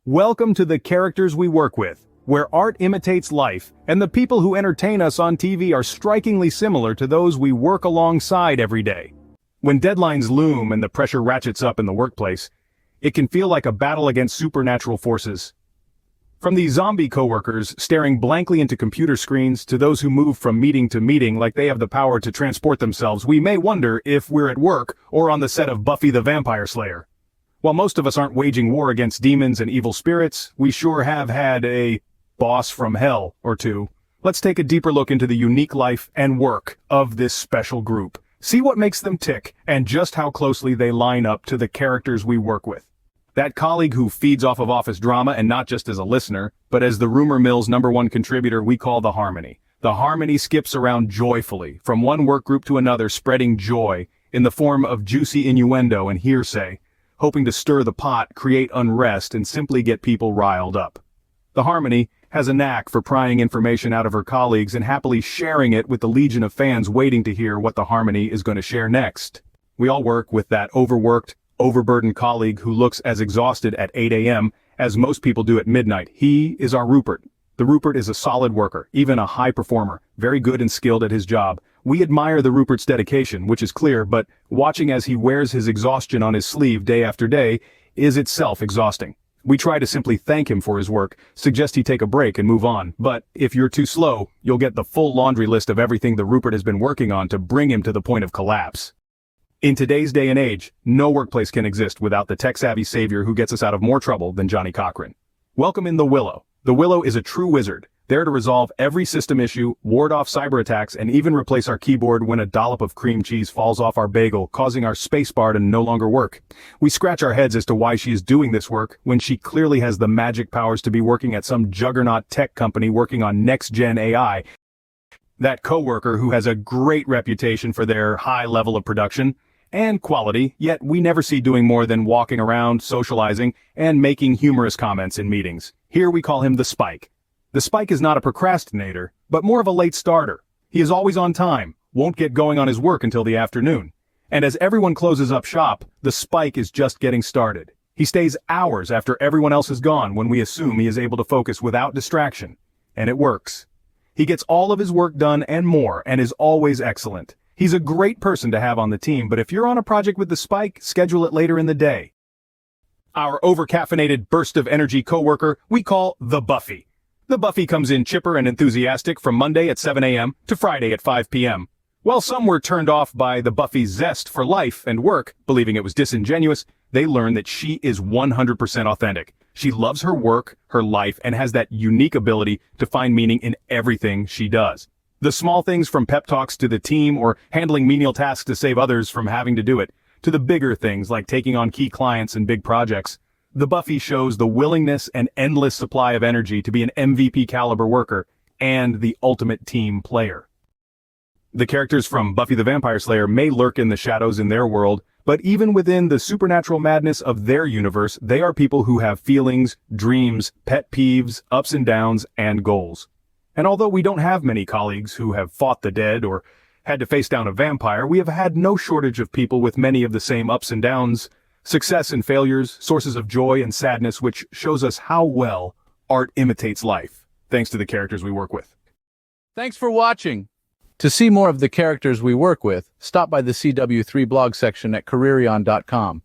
Welcome to the characters we work with, where art imitates life, and the people who entertain us on TV are strikingly similar to those we work alongside every day. When deadlines loom and the pressure ratchets up in the workplace, it can feel like a battle against supernatural forces. From the zombie coworkers staring blankly into computer screens to those who move from meeting to meeting like they have the power to transport themselves, we may wonder if we're at work or on the set of Buffy the Vampire Slayer. While most of us aren't waging war against demons and evil spirits, we sure have had a boss from hell or two. Let's take a deeper look into the unique life and work of this special group. See what makes them tick and just how closely they line up to the characters we work with. That colleague who feeds off of office drama, and not just as a listener, but as the rumor mill's #1 contributor, we call the Harmony. The Harmony skips around joyfully from one work group to another, spreading joy in the form of juicy innuendo and hearsay, hoping to stir the pot, create unrest, and simply get people riled up. The Harmony has a knack for prying information out of her colleagues and happily sharing it with the legion of fans waiting to hear what the Harmony is going to share next. We all work with that overworked, overburdened colleague who looks as exhausted at 8 a.m. as most people do at midnight. He is our Rupert. The Rupert is a solid worker, even a high performer, very good and skilled at his job. We admire the Rupert's dedication, which is clear, but watching as he wears his exhaustion on his sleeve day after day is itself exhausting. We try to simply thank him for his work, suggest he take a break and move on, but if you're too slow, you'll get the full laundry list of everything the Rupert has been working on to bring him to the point of collapse. In today's day and age, no workplace can exist without the tech-savvy savior who gets us out of more trouble than Johnny Cochran. Welcome in the Willow. The Willow is a true wizard, there to resolve every system issue, ward off cyber attacks, and even replace our keyboard when a dollop of cream cheese falls off our bagel, causing our spacebar to no longer work. We scratch our heads as to why she is doing this work when she clearly has the magic powers to be working at some juggernaut tech company working on next-gen AI. That coworker who has a great reputation for their high level of production and quality, yet we never see doing more than walking around, socializing, and making humorous comments in meetings. Here we call him the Spike. The Spike is not a procrastinator, but more of a late starter. He is always on time, won't get going on his work until the afternoon. And as everyone closes up shop, the Spike is just getting started. He stays hours after everyone else is gone when we assume he is able to focus without distraction. And it works. He gets all of his work done and more, and is always excellent. He's a great person to have on the team, but if you're on a project with the Spike, schedule it later in the day. Our over-caffeinated burst of energy coworker we call the Buffy. The Buffy comes in chipper and enthusiastic from Monday at 7 a.m. to Friday at 5 p.m. While some were turned off by the Buffy's zest for life and work, believing it was disingenuous, they learned that she is 100% authentic. She loves her work, her life, and has that unique ability to find meaning in everything she does. The small things from pep talks to the team or handling menial tasks to save others from having to do it, to the bigger things like taking on key clients and big projects. The Buffy shows the willingness and endless supply of energy to be an MVP caliber worker and the ultimate team player. The characters from Buffy the Vampire Slayer may lurk in the shadows in their world, but even within the supernatural madness of their universe, they are people who have feelings, dreams, pet peeves, ups and downs, and goals. And although we don't have many colleagues who have fought the dead or had to face down a vampire, we have had no shortage of people with many of the same ups and downs, success and failures, sources of joy and sadness, which shows us how well art imitates life, thanks to the characters we work with. Thanks for watching. To see more of the characters we work with, stop by the CW3 blog section at careerion.com.